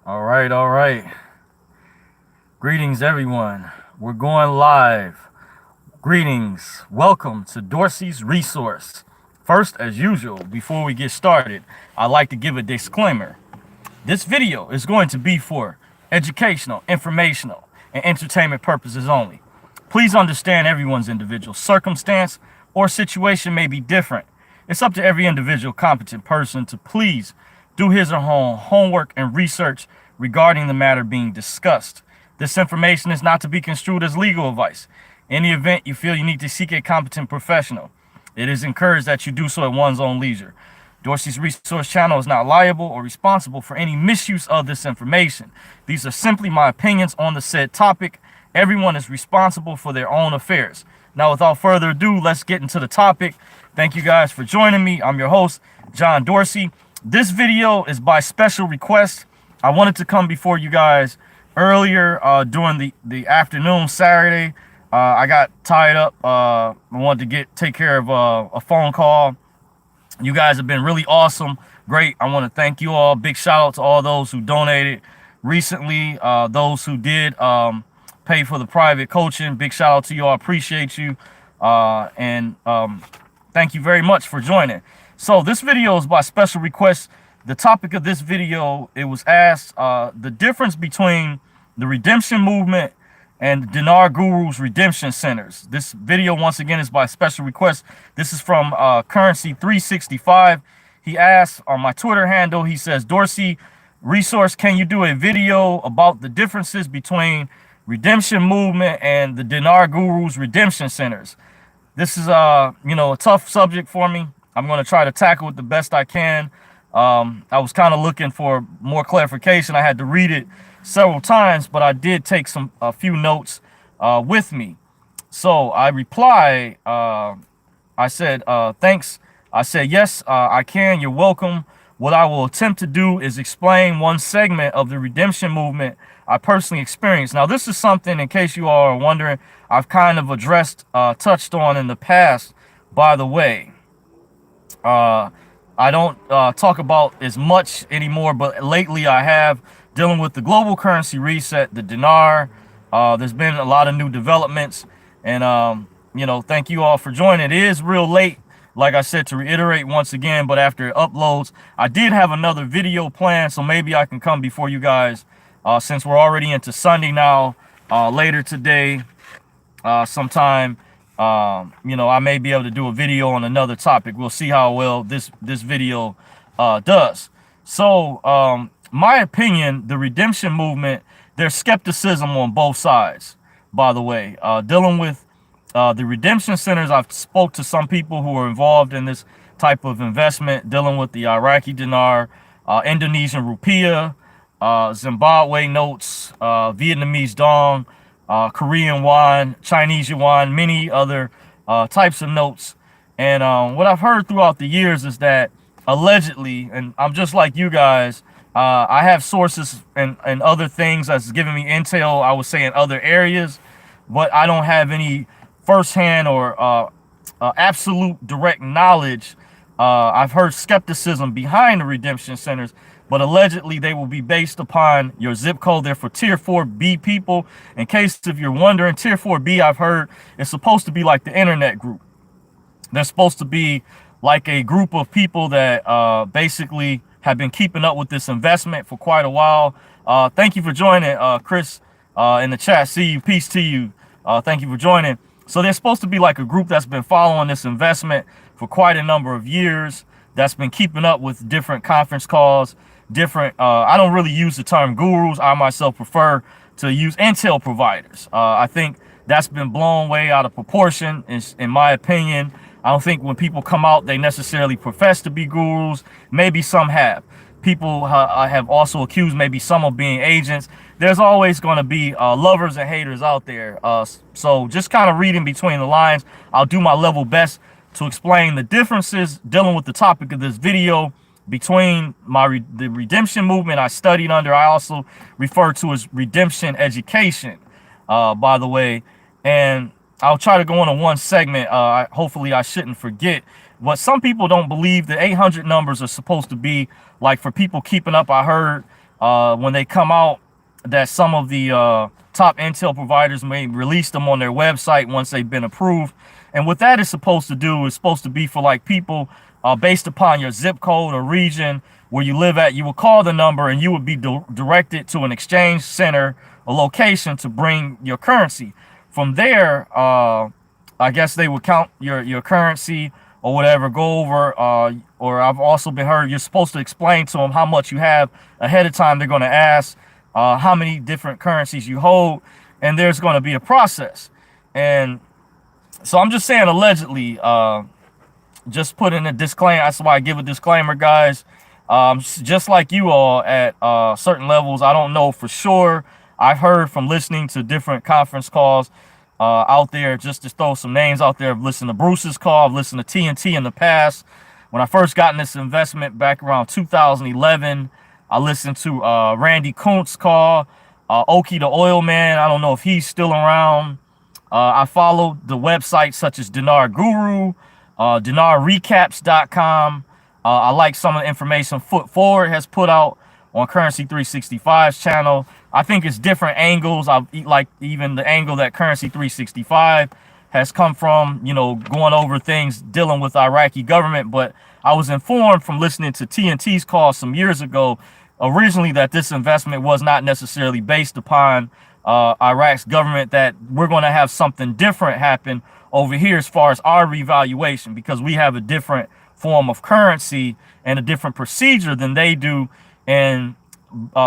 All right. Greetings, everyone. We're going live. Greetings. Welcome to Dorsey's Resource. First, as usual, before we get started, I'd like to give a disclaimer. This video is going to be for educational, informational, and entertainment purposes only. Please understand everyone's individual circumstance or situation may be different. It's up to every individual competent person to please do his or her homework and research regarding the matter being discussed. This information is not to be construed as legal advice. In the event you feel you need to seek a competent professional, it is encouraged that you do so at one's own leisure. Dorsey's Resource Channel is not liable or responsible for any misuse of this information. These are simply my opinions on the said topic. Everyone is responsible for their own affairs. Now, without further ado, let's get into the topic. Thank you guys for joining me. I'm your host, John Dorsey. This video is by special request. I wanted to come before you guys earlier during the afternoon Saturday. I got tied up. I wanted to take care of a phone call. You guys have been really awesome. Great. I want to thank you all. Big shout out to all those who donated recently. Those who did pay for the private coaching. Big shout out to you all. Appreciate you. And thank you very much for joining. So this video is by special request. The topic of this video, it was asked the difference between the redemption movement and the Dinar Guru's redemption centers. This video, once again, is by special request. This is from Currency 365. He asked on my Twitter handle, he says, Dorsey Resource, can you do a video about the differences between redemption movement and the Dinar Guru's redemption centers? This is, a tough subject for me. I'm going to try to tackle it the best I can. I was kind of looking for more clarification. I had to read it several times, but I did take a few notes with me. So I replied, I said, thanks. I said, yes, I can. You're welcome. What I will attempt to do is explain one segment of the redemption movement I personally experienced. Now, this is something, in case you all are wondering, I've kind of touched on in the past, by the way. I don't talk about as much anymore, but lately I have, dealing with the global currency reset, the dinar. There's been a lot of new developments, and thank you all for joining. It is real late, like I said, to reiterate once again, but after it uploads, I did have another video planned, so maybe I can come before you guys, since we're already into Sunday now, later today, sometime. I may be able to do a video on another topic. We'll see how well this video does. So, my opinion, the redemption movement, there's skepticism on both sides, by the way. Dealing with the redemption centers, I've spoke to some people who are involved in this type of investment, dealing with the Iraqi dinar, Indonesian rupiah, Zimbabwe notes, Vietnamese dong, Korean won, Chinese yuan, many other types of notes. And what I've heard throughout the years is that allegedly, and I'm just like you guys, I have sources and other things that's giving me intel, I would say, in other areas, but I don't have any firsthand or absolute direct knowledge. I've heard skepticism behind the redemption centers, but allegedly they will be based upon your zip code. They're for Tier 4B people. In case if you're wondering, Tier 4B, I've heard, is supposed to be like the internet group. They're supposed to be like a group of people that basically have been keeping up with this investment for quite a while. Thank you for joining, Chris, in the chat. See you. Peace to you. Thank you for joining. So they're supposed to be like a group that's been following this investment for quite a number of years, that's been keeping up with different conference calls, I don't really use the term gurus. I myself prefer to use intel providers. I think that's been blown way out of proportion, in my opinion. I don't think when people come out, they necessarily profess to be gurus. Maybe some have. People have also accused maybe some of being agents. There's always going to be lovers and haters out there. So just kind of reading between the lines, I'll do my level best to explain the differences dealing with the topic of this video between the redemption movement I studied under. I also refer to as redemption education, by the way. And I'll try to go into one segment. Hopefully I shouldn't forget. But some people don't believe the 800 numbers are supposed to be like for people keeping up. I heard when they come out, that some of the top intel providers may release them on their website once they've been approved. And what that is supposed to do is supposed to be for like people based upon your zip code or region where you live at. You will call the number and you would be directed to an exchange center, a location to bring your currency. From there, I guess they would count your currency or whatever, go over, or I've also been heard you're supposed to explain to them how much you have ahead of time. They're going to ask how many different currencies you hold, and there's going to be a process. And so I'm just saying allegedly, just put in a disclaimer. That's why I give a disclaimer, guys. Just like you all at certain levels, I don't know for sure. I've heard from listening to different conference calls out there, just to throw some names out there. I've listened to Bruce's call. I've listened to TNT in the past. When I first got in this investment back around 2011, I listened to Randy Kuntz's call, Oki the Oil Man. I don't know if he's still around. I followed the websites such as Dinar Guru, DinarRecaps.com. I like some of the information Foot Forward has put out on Currency 365's channel. I think it's different angles. I like even the angle that Currency 365 has come from, you know, going over things dealing with Iraqi government. But I was informed from listening to TNT's call some years ago, originally, that this investment was not necessarily based upon Iraq's government, that we're going to have something different happen over here as far as our revaluation, because we have a different form of currency and a different procedure than they do. And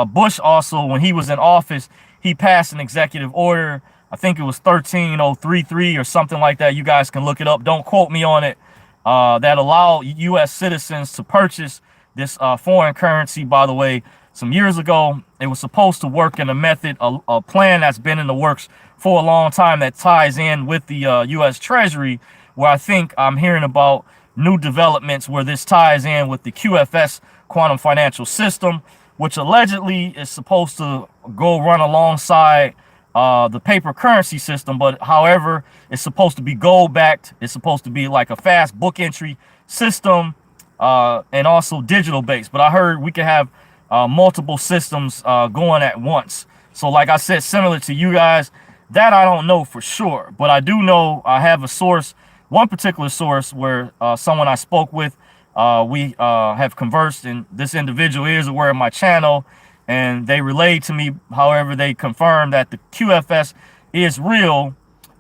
Bush also, when he was in office, he passed an executive order. I think it was 13033 or something like that. You guys can look it up. Don't quote me on it. That allowed U.S. citizens to purchase this foreign currency. By the way, some years ago, it was supposed to work in a method, a plan that's been in the works for a long time that ties in with the U.S. Treasury, where I think I'm hearing about new developments where this ties in with the QFS, Quantum Financial System, which allegedly is supposed to go run alongside the paper currency system. But however, it's supposed to be gold backed. It's supposed to be like a fast book entry system, and also digital based. But I heard we could have multiple systems going at once. So like I said, similar to you guys, that I don't know for sure. But I do know I have a source, one particular source where someone I spoke with, we have conversed, and this individual is aware of my channel, and they relayed to me, however, they confirmed that the QFS is real.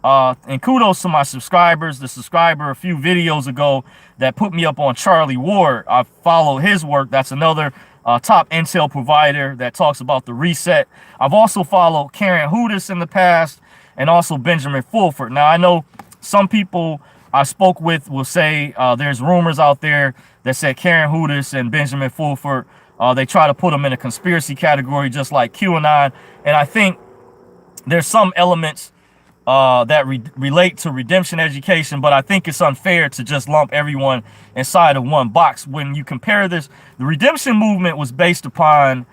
And kudos to my subscribers, the subscriber a few videos ago that put me up on Charlie Ward. I follow his work. That's another top intel provider that talks about the reset. I've also followed Karen Hudis in the past, and also Benjamin Fulford. Now, I know some people I spoke with will say there's rumors out there that said Karen Hudis and Benjamin Fulford, they try to put them in a conspiracy category just like QAnon. And I think there's some elements that relate to redemption education, but I think it's unfair to just lump everyone inside of one box. When you compare this, the redemption movement was based upon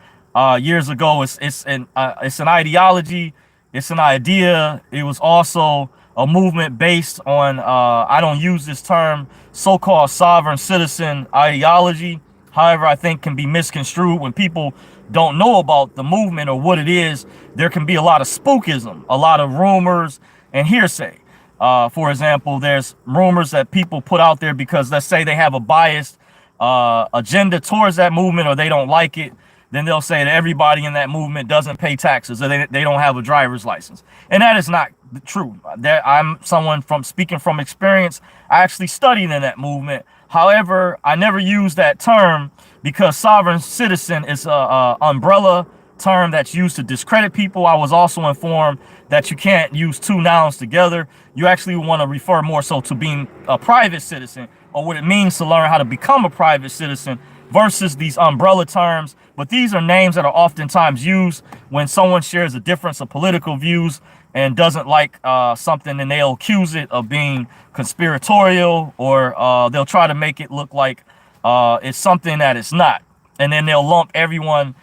years ago. It's an ideology, it's an idea. It was also a movement based on I don't use this term, so-called sovereign citizen ideology. However, I think can be misconstrued when people don't know about the movement or what it is. There can be a lot of spookism, a lot of rumors and hearsay. For example, there's rumors that people put out there because, let's say, they have a biased agenda towards that movement, or they don't like it. Then they'll say that everybody in that movement doesn't pay taxes, or they don't have a driver's license. And that is not true. I'm someone from speaking from experience. I actually studied in that movement. However, I never use that term because sovereign citizen is a umbrella term that's used to discredit people. I was also informed that you can't use two nouns together. You actually want to refer more so to being a private citizen, or what it means to learn how to become a private citizen, versus these umbrella terms. But these are names that are oftentimes used when someone shares a difference of political views and doesn't like something, and they'll accuse it of being conspiratorial, or they'll try to make it look like it's something that it's not. And then they'll lump everyone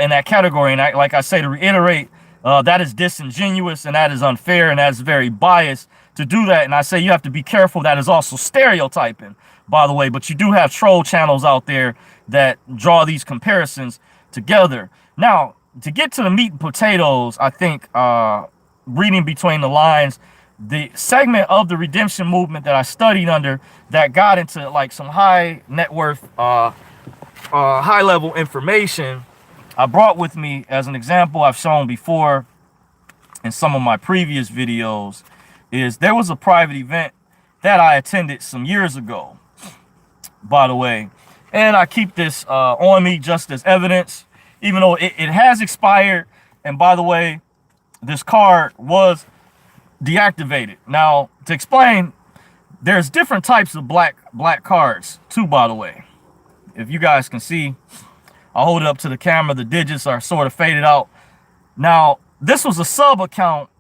in that category. And like I say, to reiterate, that is disingenuous, and that is unfair, and that is very biased to do that. And I say you have to be careful. That is also stereotyping, by the way. But you do have troll channels out there that draw these comparisons together. Now, to get to the meat and potatoes, I think reading between the lines, the segment of the redemption movement that I studied under that got into like some high net worth, high level information, I brought with me as an example I've shown before in some of my previous videos, is there was a private event that I attended some years ago, by the way, and I keep this on me just as evidence, even though it has expired. And by the way, this card was deactivated. Now, to explain, there's different types of black cards too, by the way. If you guys can see, I'll hold it up to the camera. The digits are sort of faded out. Now, this was a sub account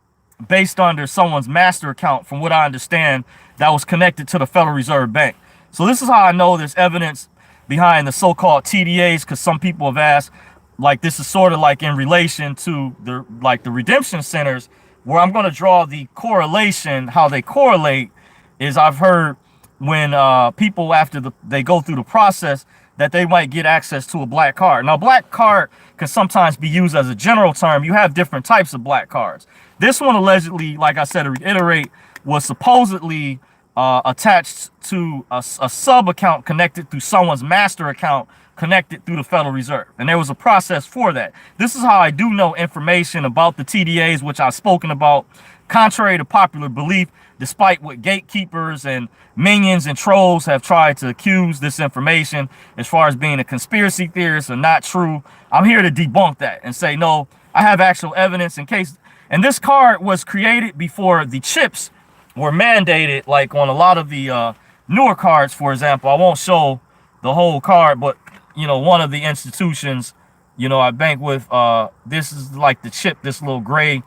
based under someone's master account, from what I understand, that was connected to the Federal Reserve Bank. So this is how I know there's evidence behind the so-called TDAs, because some people have asked, like, this is sort of like in relation to the redemption centers, where I'm going to draw the correlation. How they correlate is, I've heard when people, after they go through the process, that they might get access to a black card. Now, black card can sometimes be used as a general term. You have different types of black cards. This one allegedly, like I said, to reiterate, was supposedly attached to a sub account connected through someone's master account connected through the Federal Reserve. And there was a process for that. This is how I do know information about the TDAs, which I've spoken about. Contrary to popular belief, despite what gatekeepers and minions and trolls have tried to accuse this information as far as being a conspiracy theorist or not true, I'm here to debunk that and say, no, I have actual evidence in case. And this card was created before the chips were mandated, like on a lot of the newer cards, for example. I won't show the whole card, but, you know, one of the institutions, you know, I bank with, this is like the chip, this little gray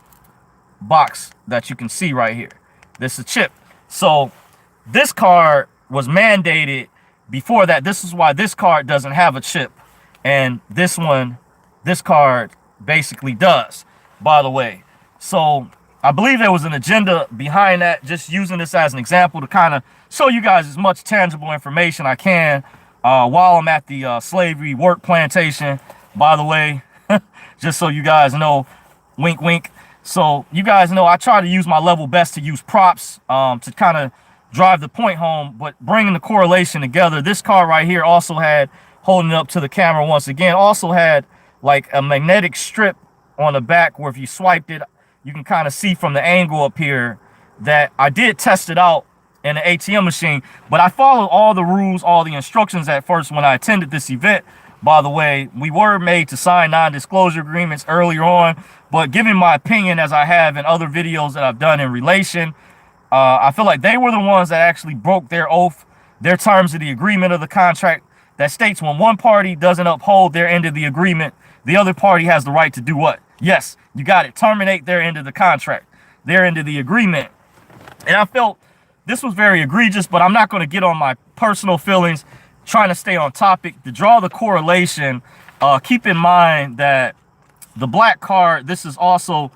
box that you can see right here. This is a chip. So this card was mandated before that. This is why this card doesn't have a chip, and this card basically does, by the way. So I believe there was an agenda behind that, just using this as an example to kind of show you guys as much tangible information I can while I'm at the slavery work plantation, by the way, just so you guys know, wink, wink. So you guys know I try to use my level best to use props to kind of drive the point home, but bringing the correlation together. This card right here also had, holding it up to the camera once again, also had like a magnetic strip on the back where if you swiped it, you can kind of see from the angle up here that I did test it out in an ATM machine, but I followed all the rules, all the instructions at first when I attended this event. By the way, we were made to sign non-disclosure agreements earlier on, but giving my opinion, as I have in other videos that I've done in relation, I feel like they were the ones that actually broke their oath, their terms of the agreement of the contract that states when one party doesn't uphold their end of the agreement, the other party has the right to do what? Yes, you got it. Terminate their end of the contract, their end of the agreement. And I felt this was very egregious, but I'm not going to get on my personal feelings, trying to stay on topic. To draw the correlation, keep in mind that the black card, this is also,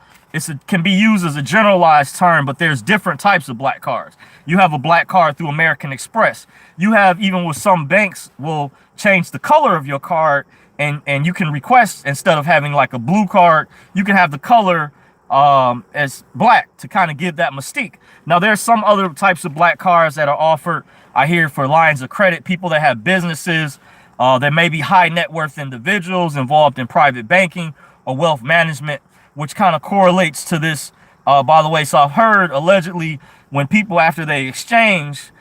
can be used as a generalized term, but there's different types of black cards. You have a black card through American Express. You have, even with some banks, will change the color of your card, and you can request, instead of having like a blue card, you can have the color as black to kind of give that mystique. Now, there's some other types of black cards that are offered, I hear, for lines of credit, people that have businesses, that may be high net worth individuals involved in private banking or wealth management, which kind of correlates to this, by the way. So I've heard, allegedly, when people, after they exchange,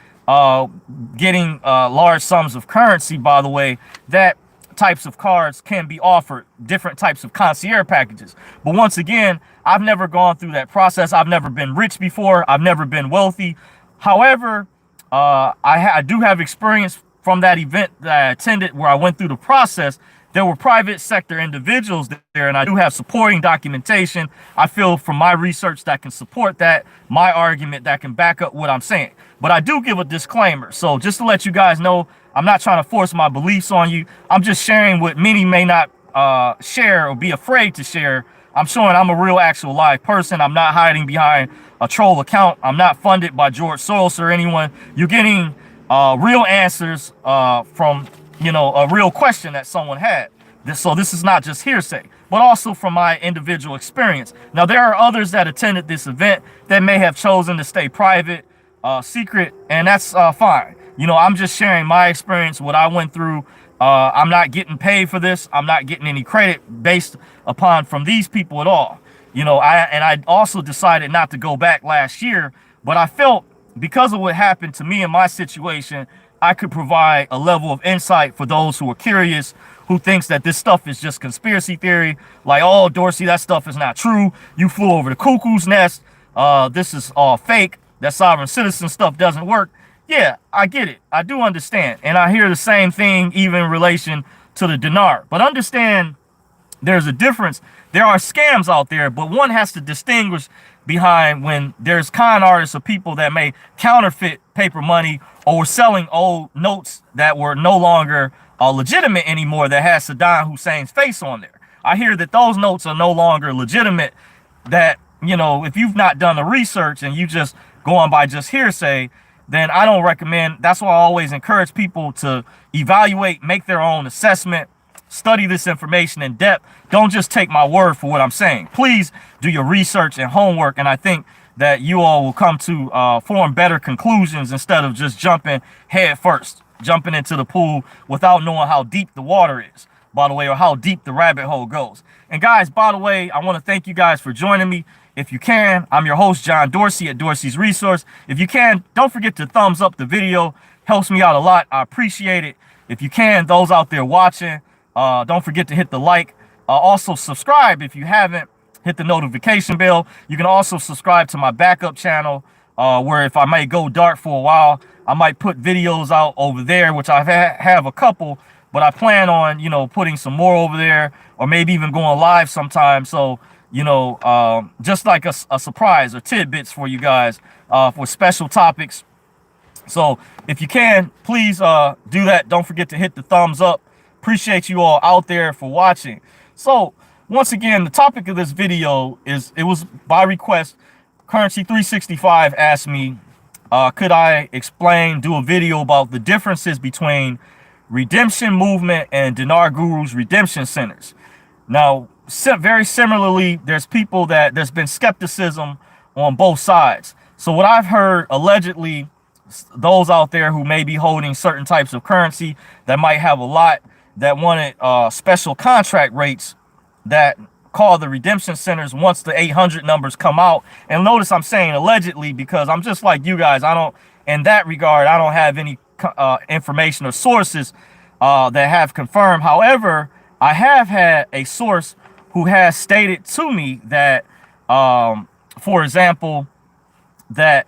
getting large sums of currency, by the way, that types of cards can be offered, different types of concierge packages. But once again, I've never gone through that process. I've never been rich before. I've never been wealthy. However, I do have experience from that event that I attended, where I went through the process. There were private sector individuals there, and I do have supporting documentation, I feel, from my research, that can support that, my argument that can back up what I'm saying. But I do give a disclaimer. So just to let you guys know, I'm not trying to force my beliefs on you. I'm just sharing what many may not share or be afraid to share. I'm showing I'm a real, actual, live person. I'm not hiding behind a troll account. I'm not funded by George Soros or anyone. You're getting real answers from, you know, a real question that someone had. So this is not just hearsay. but also from my individual experience. Now, there are others that attended this event that may have chosen to stay private, secret, and that's fine. You know, I'm just sharing my experience, what I went through. I'm not getting paid for this. I'm not getting any credit based upon from these people at all. You know, I also decided not to go back last year, but I felt because of what happened to me in my situation, I could provide a level of insight for those who are curious, who thinks that this stuff is just conspiracy theory. Like, oh, Dorsey, that stuff is not true. You flew over the cuckoo's nest. This is all fake. That sovereign citizen stuff doesn't work. Yeah, I get it. I do understand. And I hear the same thing even in relation to the dinar. But understand there's a difference. There are scams out there, but one has to distinguish behind when there's con artists or people that may counterfeit paper money or were selling old notes that were no longer legitimate anymore, that has Saddam Hussein's face on there. I hear that those notes are no longer legitimate, that, you know, if you've not done the research and you just go on by just hearsay, then I don't recommend. That's why I always encourage people to evaluate, make their own assessment, study this information in depth. Don't just take my word for what I'm saying. Please do your research and homework, and I think that you all will come to form better conclusions instead of just jumping head first, jumping into the pool without knowing how deep the water is, by the way, or how deep the rabbit hole goes. And guys, by the way, I want to thank you guys for joining me. If you can, I'm your host, John Dorsey at Dorsey's Resource. If you can, don't forget to thumbs up the video. Helps me out a lot. I appreciate it. If you can, those out there watching, don't forget to hit the like. Also subscribe if you haven't. Hit the notification bell. You can also subscribe to my backup channel, where if I might go dark for a while, I might put videos out over there, which I have a couple, but I plan on, you know, putting some more over there, or maybe even going live sometime. So, you know, just like a surprise or tidbits for you guys, for special topics. So if you can, please do that. Don't forget to hit the thumbs up. Appreciate you all out there for watching. So once again, the topic of this video is, it was by request. Currency 365 asked me, could I do a video about the differences between redemption movement and Dinar Guru's redemption centers. Now, very similarly, there's been skepticism on both sides. So what I've heard, allegedly, those out there who may be holding certain types of currency that might have a lot, that wanted special contract rates that call the redemption centers once the 800 numbers come out. And notice I'm saying allegedly, because I'm just like you guys. In that regard, I don't have any information or sources that have confirmed. However, I have had a source who has stated to me that, for example, that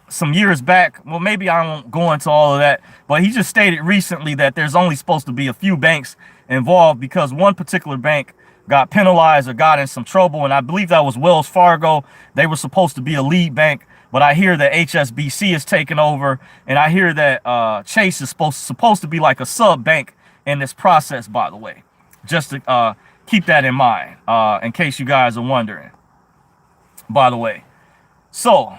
some years back, well, maybe I won't go into all of that, but he just stated recently that there's only supposed to be a few banks involved because one particular bank got penalized or got in some trouble, and I believe that was Wells Fargo. They were supposed to be a lead bank, but I hear that HSBC is taking over, and I hear that Chase is supposed to be like a sub bank in this process, by the way. Just to keep that in mind, in case you guys are wondering, by the way. So,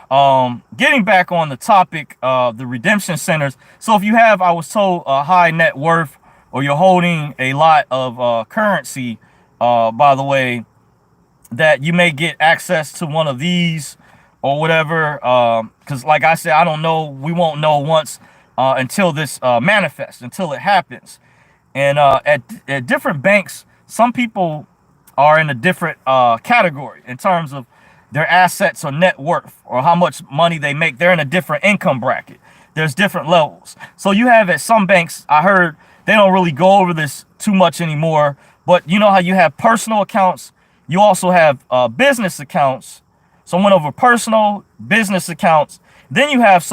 getting back on the topic of the redemption centers. So if you have, I was told, a high net worth, or you're holding a lot of currency, by the way, that you may get access to one of these or whatever. Because like I said, I don't know. We won't know once until this manifests, until it happens. And at different banks, some people are in a different category in terms of their assets or net worth or how much money they make. They're in a different income bracket. There's different levels. So you have at some banks, I heard they don't really go over this too much anymore, but you know how you have personal accounts, you also have business accounts. So I went over personal, business accounts. Then you have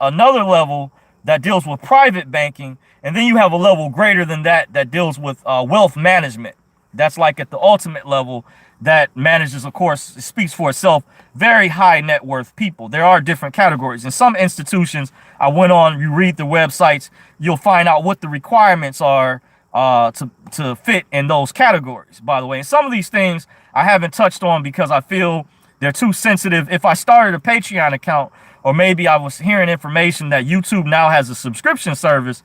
another level that deals with private banking. And then you have a level greater than that that deals with wealth management. That's like at the ultimate level that manages, of course, it speaks for itself, very high net worth people. There are different categories. In some institutions, I went on, you read the websites, you'll find out what the requirements are to fit in those categories, by the way. And some of these things I haven't touched on because I feel they're too sensitive. If I started a Patreon account, or maybe I was hearing information that YouTube now has a subscription service,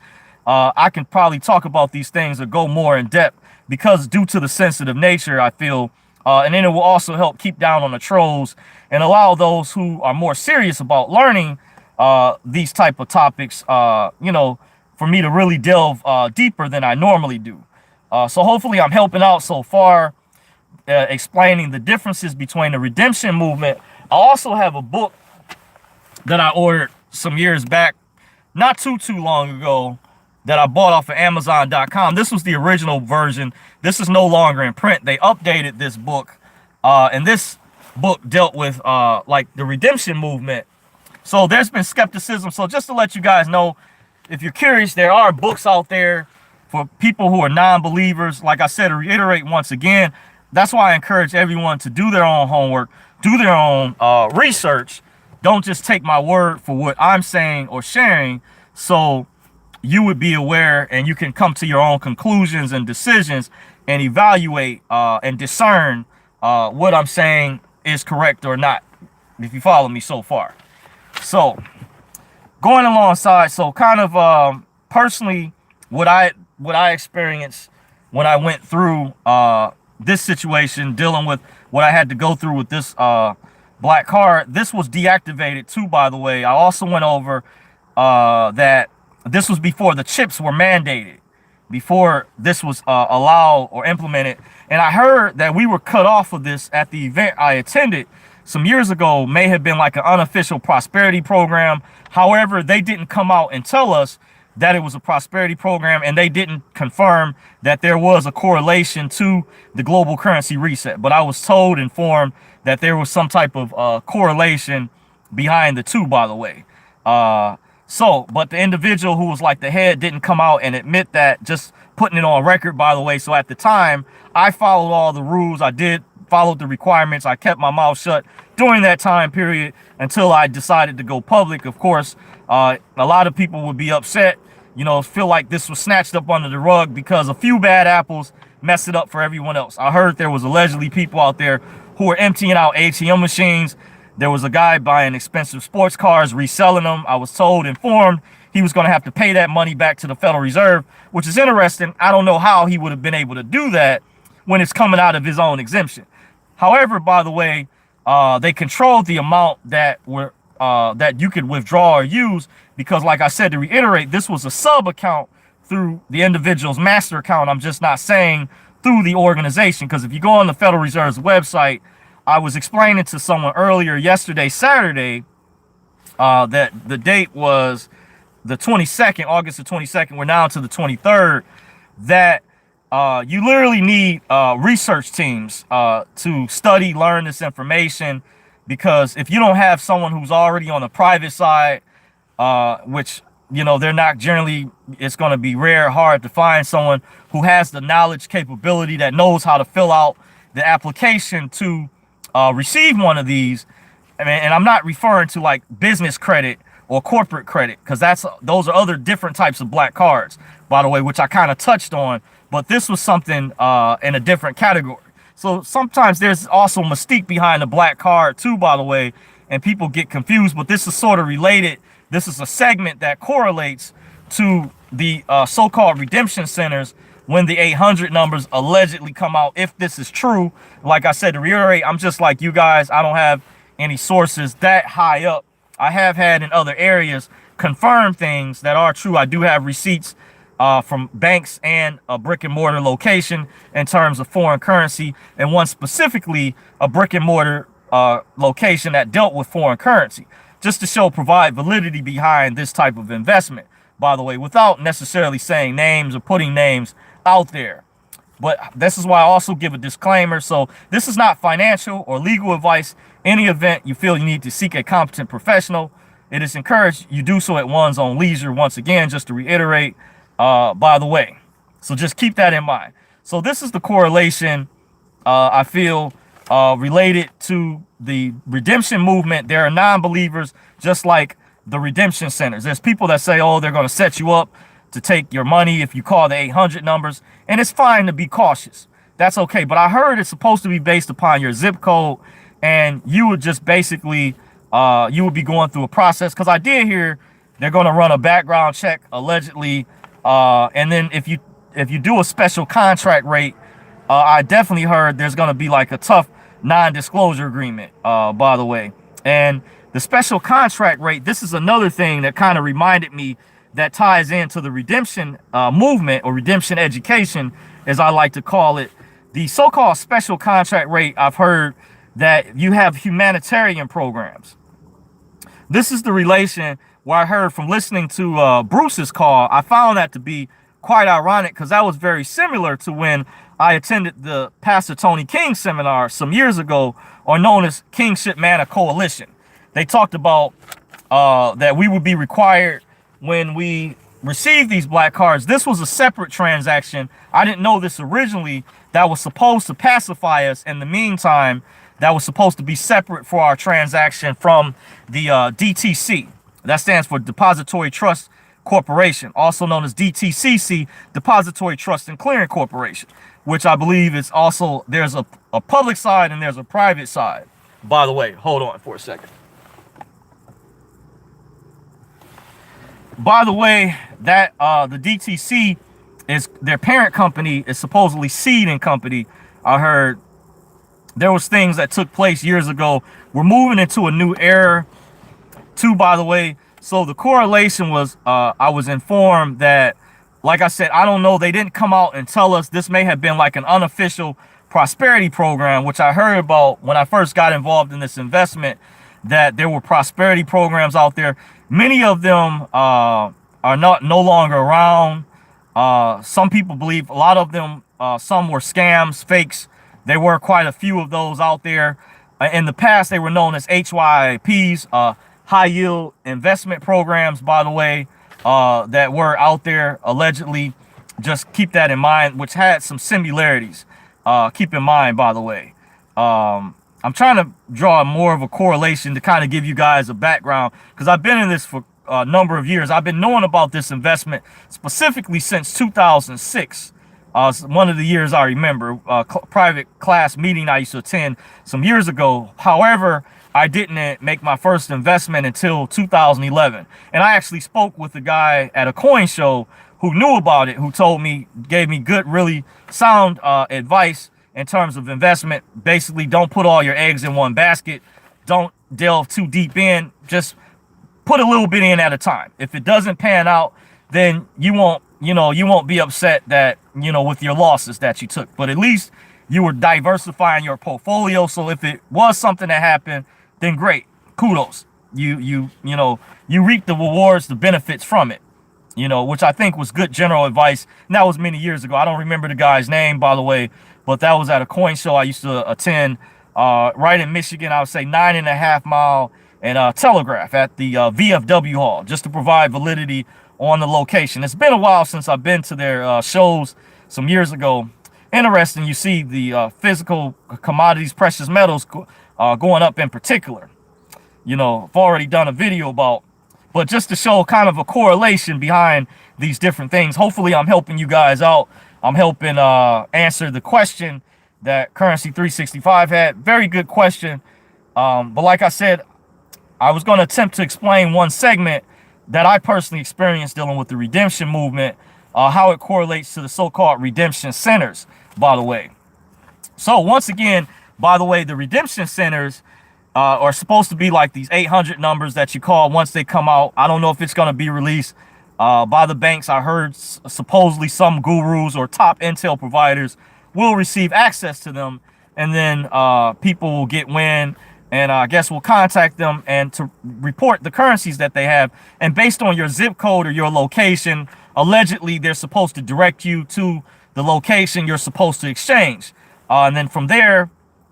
I can probably talk about these things or go more in depth. because due to the sensitive nature, I feel, and then it will also help keep down on the trolls and allow those who are more serious about learning these type of topics, you know, for me to really delve deeper than I normally do. So hopefully I'm helping out so far, explaining the differences between the redemption movement. I also have a book that I ordered some years back, not too long ago, that I bought off of Amazon.com. This was the original version. This is no longer in print. They updated this book, and this book dealt with like the redemption movement. So there's been skepticism. So just to let you guys know, if you're curious, there are books out there for people who are non-believers. Like I said, to reiterate once again, that's why I encourage everyone to do their own homework, do their own research. Don't just take my word for what I'm saying or sharing. So you would be aware and you can come to your own conclusions and decisions and evaluate and discern what I'm saying is correct or not, if you follow me so far. So going alongside, so kind of personally, what I experienced when I went through this situation, dealing with what I had to go through with this black card. This was deactivated too, by the way. I also went over that this was before the chips were mandated, before this was allowed or implemented. And I heard that we were cut off of this at the event I attended some years ago. May have been like an unofficial prosperity program. However, they didn't come out and tell us that it was a prosperity program, and they didn't confirm that there was a correlation to the global currency reset. But I was told, informed, that there was some type of correlation behind the two, by the way. But the individual who was like the head didn't come out and admit that, just putting it on record, by the way. So at the time, I followed all the rules. I did follow the requirements. I kept my mouth shut during that time period until I decided to go public. Of course, a lot of people would be upset, you know, feel like this was snatched up under the rug because a few bad apples messed it up for everyone else. I heard there was allegedly people out there who were emptying out ATM machines. There was a guy buying expensive sports cars, reselling them. I was informed he was going to have to pay that money back to the Federal Reserve, which is interesting. I don't know how he would have been able to do that when it's coming out of his own exemption. However, by the way, they controlled the amount that you could withdraw or use, because like I said, to reiterate, this was a sub account through the individual's master account. I'm just not saying through the organization, because if you go on the Federal Reserve's website, I was explaining to someone earlier yesterday, Saturday, that the date was the 22nd, August the 22nd. We're now to the 23rd, that you literally need research teams to study, learn this information, because if you don't have someone who's already on the private side, which, you know, they're not generally, it's going to be rare, hard to find someone who has the knowledge, capability, that knows how to fill out the application to receive one of these. I mean, and I'm not referring to like business credit or corporate credit, because those are other different types of black cards, by the way, which I kind of touched on. But this was something in a different category. So sometimes there's also mystique behind the black card too, by the way, and people get confused. But this is sort of related. This is a segment that correlates to the so-called redemption centers when the 800 numbers allegedly come out. If this is true, like I said, to reiterate, I'm just like you guys. I don't have any sources that high up. I have had in other areas confirm things that are true. I do have receipts from banks and a brick and mortar location in terms of foreign currency, and one specifically a brick and mortar location that dealt with foreign currency, just to provide validity behind this type of investment, by the way, without necessarily saying names or putting names out there. But this is why I also give a disclaimer. So this is not financial or legal advice. Any event you feel you need to seek a competent professional, it is encouraged you do so at one's own leisure. Once again, just to reiterate, by the way, so just keep that in mind. So this is the correlation I feel related to the redemption movement. There are non-believers, just like the redemption centers. There's people that say, oh, they're going to set you up to take your money if you call the 800 numbers, and it's fine to be cautious. That's okay. But I heard it's supposed to be based upon your zip code, and you would just basically you would be going through a process, because I did hear they're going to run a background check allegedly, and then if if you do a special contract rate, I definitely heard there's going to be like a tough non-disclosure agreement, by the way. And the special contract rate, this is another thing that kind of reminded me that ties into the redemption movement, or redemption education, as I like to call it. The so-called special contract rate, I've heard that you have humanitarian programs. This is the relation where I heard from listening to Bruce's call. I found that to be quite ironic, because that was very similar to when I attended the Pastor Tony King seminar some years ago, or known as Kingship Manna Coalition. They talked about that we would be required, when we receive these black cards. This was a separate transaction. I didn't know this originally. That was supposed to pacify us. In the meantime, that was supposed to be separate for our transaction from the DTC. That stands for Depository Trust Corporation, also known as DTCC, Depository Trust and Clearing Corporation, which I believe is also, there's a public side and there's a private side. By the way, hold on for a second. By the way, that the DTC is their parent company, is supposedly Seed and Company. I heard there was things that took place years ago. We're moving into a new era too, by the way. So the correlation was, I was informed that, like I said, I don't know, they didn't come out and tell us. This may have been like an unofficial prosperity program, which I heard about when I first got involved in this investment, that there were prosperity programs out there. Many of them are no longer around. Some people believe a lot of them, some were scams, fakes. There were quite a few of those out there. In the past, they were known as HYPs, high yield investment programs, by the way, that were out there allegedly. Just keep that in mind, which had some similarities. Keep in mind, by the way. I'm trying to draw more of a correlation to kind of give you guys a background, because I've been in this for a number of years. I've been knowing about this investment specifically since 2006. One of the years I remember, private class meeting I used to attend some years ago. However, I didn't make my first investment until 2011. And I actually spoke with a guy at a coin show who knew about it, who told me, gave me good, really sound advice in terms of investment. Basically, don't put all your eggs in one basket. Don't delve too deep in. Just put a little bit in at a time. If it doesn't pan out, then you won't be upset that, with your losses that you took. But at least you were diversifying your portfolio. So if it was something that happened, then great. Kudos. You reap the rewards, the benefits from it. Which I think was good general advice. And that was many years ago. I don't remember the guy's name, by the way, but that was at a coin show I used to attend right in Michigan. I would say 9.5 Mile and Telegraph at the VFW Hall, just to provide validity on the location. It's been a while since I've been to their shows some years ago. Interesting, you see the physical commodities, precious metals going up in particular. I've already done a video about, but just to show kind of a correlation behind these different things. Hopefully I'm helping you guys out. I'm helping answer the question that Currency 365 had. Very good question. But like I said, I was going to attempt to explain one segment that I personally experienced dealing with the redemption movement, how it correlates to the so-called redemption centers, by the way. So once again, by the way, the redemption centers are supposed to be like these 800 numbers that you call once they come out. I don't know if it's going to be released by the banks. I heard supposedly some gurus or top intel providers will receive access to them, and then people will get wind, and I guess we'll contact them and to report the currencies that they have. And based on your zip code or your location, allegedly they're supposed to direct you to the location you're supposed to exchange. And then from there,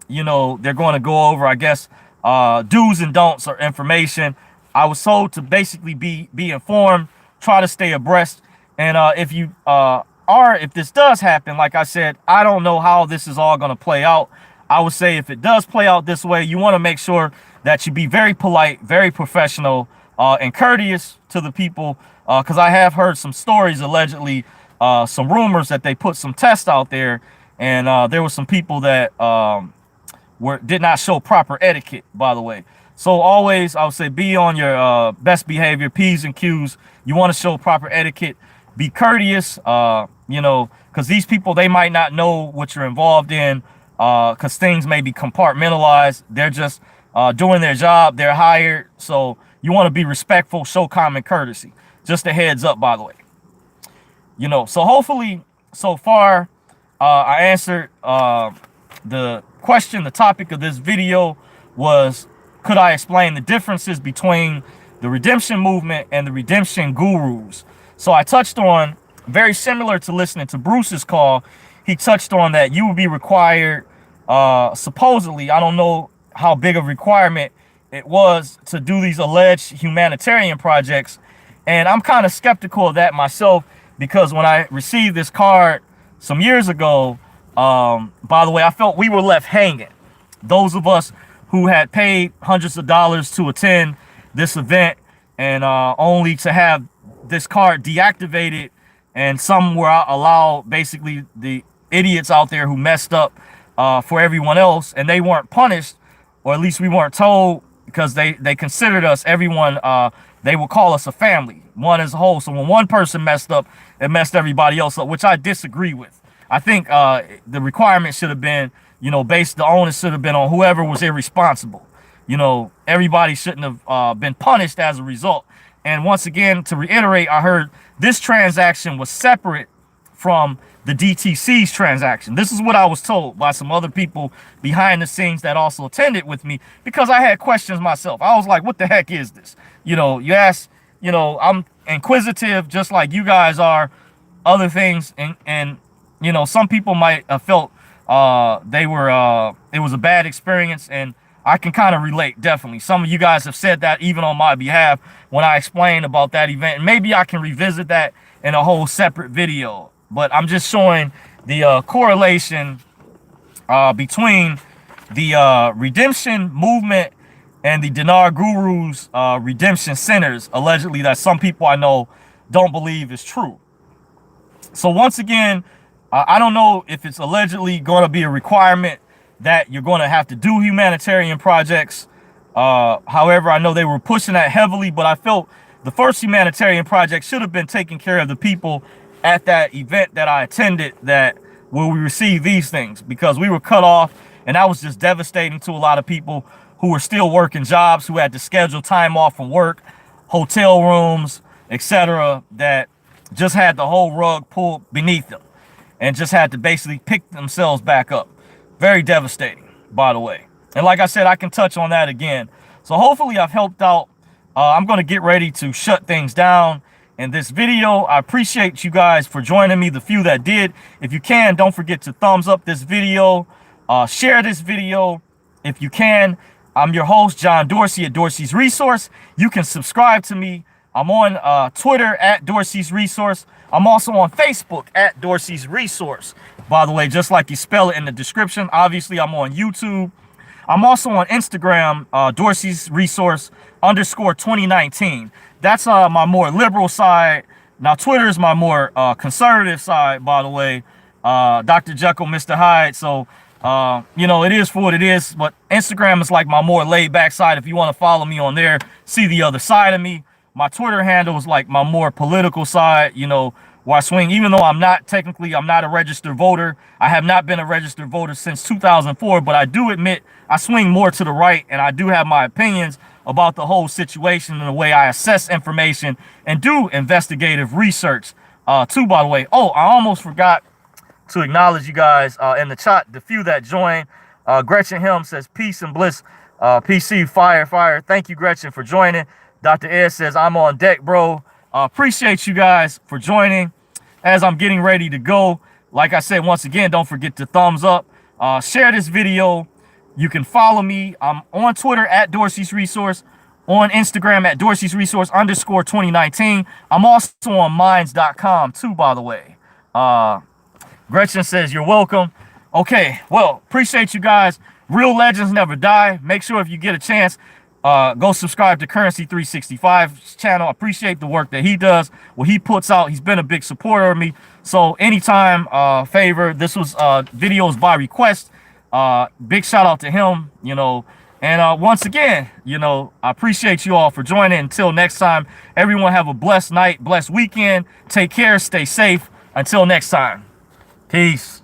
they're going to go over, I guess, do's and don'ts or information. I was told to basically be informed, try to stay abreast. And if this does happen, like I said, I don't know how this is all going to play out. I would say if it does play out this way, you want to make sure that you be very polite, very professional, and courteous to the people. Because I have heard some stories, allegedly, some rumors that they put some tests out there, and there were some people that did not show proper etiquette, by the way. So always, I would say, be on your best behavior, P's and Q's. You want to show proper etiquette. be courteous, you know, because these people, they might not know what you're involved in, because things may be compartmentalized. They're just doing their job. They're hired. So you want to be respectful, show common courtesy. Just a heads up, by the way. You know, so hopefully so far I answered the question. The topic of this video was, could I explain the differences between the redemption movement and the redemption gurus? So I touched on, very similar to listening to Bruce's call, he touched on that you will be required, supposedly, I don't know how big a requirement it was, to do these alleged humanitarian projects. And I'm kind of skeptical of that myself, because when I received this card some years ago, by the way, I felt we were left hanging. Those of us who had paid hundreds of dollars to attend this event, and only to have this card deactivated, and some were allowed, basically the idiots out there who messed up for everyone else, and they weren't punished, or at least we weren't told, because they considered us, everyone, they would call us a family, one as a whole. So when one person messed up, it messed everybody else up, which I disagree with. I think the requirement should have been, you know, the onus should have been on whoever was irresponsible. You know, everybody shouldn't have been punished as a result. And once again, to reiterate, I heard this transaction was separate from the DTC's transaction. This is what I was told by some other people behind the scenes that also attended with me, because I had questions myself. I was like, what the heck is this? You know, you ask, you know, I'm inquisitive just like you guys are, other things. And you know, some people might have felt it was a bad experience, and I can kind of relate, definitely. Some of you guys have said that even on my behalf when I explained about that event. And maybe I can revisit that in a whole separate video. But I'm just showing the correlation between the redemption movement and the Dinar Gurus redemption centers, allegedly, that some people I know don't believe is true. So once again, I don't know if it's allegedly going to be a requirement that you're going to have to do humanitarian projects. However, I know they were pushing that heavily, but I felt the first humanitarian project should have been taking care of the people at that event that I attended, that where we received these things, because we were cut off, and that was just devastating to a lot of people who were still working jobs, who had to schedule time off from work, hotel rooms, etc., that just had the whole rug pulled beneath them and just had to basically pick themselves back up. Very devastating, by the way. And like I said, I can touch on that again. So hopefully I've helped out. I'm going to get ready to shut things down in this video. I appreciate you guys for joining me, the few that did. If you can, don't forget to thumbs up this video, share this video if you can. I'm your host, John Dorsey at Dorsey's Resource. You can subscribe to me. I'm on Twitter at Dorsey's Resource. I'm also on Facebook at Dorsey's Resource, by the way, just like you spell it in the description. Obviously, I'm on YouTube. I'm also on Instagram, Dorsey's Resource _2019. That's my more liberal side. Now, Twitter is my more conservative side, by the way. Dr. Jekyll, Mr. Hyde. So, you know, it is for what it is. But Instagram is like my more laid back side. If you want to follow me on there, see the other side of me. My Twitter handle is like my more political side, you know, where I swing, even though I'm not a registered voter. I have not been a registered voter since 2004, but I do admit I swing more to the right, and I do have my opinions about the whole situation and the way I assess information and do investigative research, too, by the way. Oh, I almost forgot to acknowledge you guys in the chat, the few that joined. Gretchen Helm says, peace and bliss, PC, fire. Thank you, Gretchen, for joining. Dr. Ed says, I'm on deck, bro. Appreciate you guys for joining as I'm getting ready to go. Like I said, once again, don't forget to thumbs up, share this video. You can follow me. I'm on Twitter at Dorsey's Resource, on Instagram at Dorsey's Resource _2019. I'm also on minds.com too, by the way. Gretchen says, you're welcome. Okay, well, appreciate you guys. Real legends never die. Make sure if you get a chance, go subscribe to Currency 365's channel. I appreciate the work that he does, what he puts out. He's been a big supporter of me. So anytime, favor. This was videos by request. Big shout out to him, you know. And once again, you know, I appreciate you all for joining. Until next time, everyone have a blessed night, blessed weekend. Take care, stay safe. Until next time, peace.